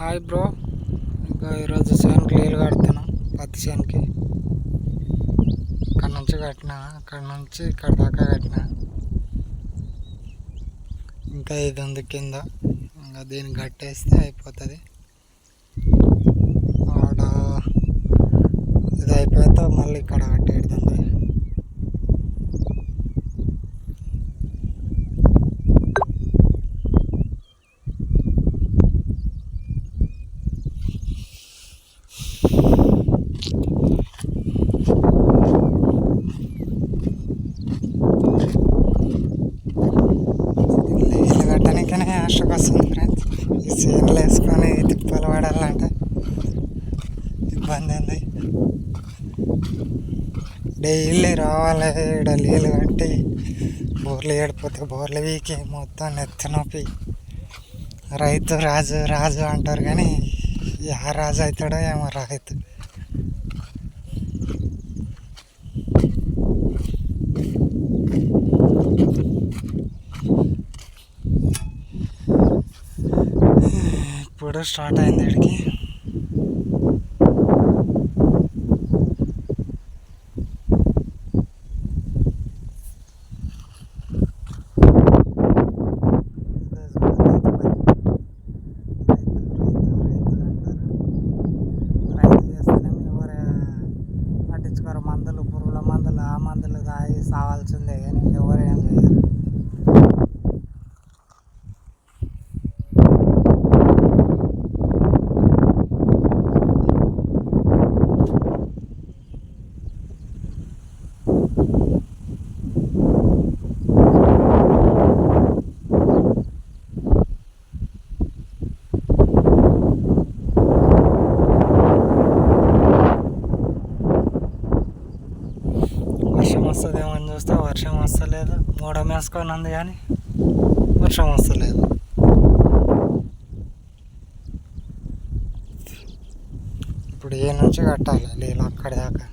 Hi bro, ఇంకా ఈరోజు చేనుకి నీళ్ళు కడుతున్నాం. పత్తి చేనుకి అక్కడ నుంచి కట్టిన, అక్కడ నుంచి ఇక్కడ దాకా కట్టిన. ఇంకా ఇది ఉంది కింద, ఇంకా దీన్ని కట్టేస్తే అయిపోతుంది. ఆడ ఇది అయిపోతే మళ్ళీ ఇక్కడ కట్టేడుతుంది. నీళ్ళు కట్టడానికనే ఆశకు వస్తుంది ఫ్రెండ్స్. ఈ చేనులు వేసుకొని తిప్పలు పడాలంటే ఇబ్బంది ఉంది. డైలీ రావాలి ఇక్కడ నీళ్ళు కట్టి బోర్లు ఏడిపోతే బోర్లు వీకి మొత్తం నెత్తి నొప్పి. రైతు రాజు రాజు అంటారు కానీ యా రాజు అవుతాడో ఏమో రైతు. ఇప్పుడు స్టార్ట్ అయింది ఇక్కడికి. రైతు చేస్తేనేమో ఎవరు పట్టించుకోరు. మందులు, పురుగుల మందులు, ఆ మందులు తాగి సావాల్సిందే కానీ ఎవరు ఏం చేయరు. వర్షం వస్తుందేమో అని చూస్తే వర్షం వస్తలేదు. మూడం వేసుకొని ఉంది కానీ వర్షం వస్తలేదు. ఇప్పుడు ఏ నుంచి కట్టాలి నీళ్ళు అక్కడి దాకా.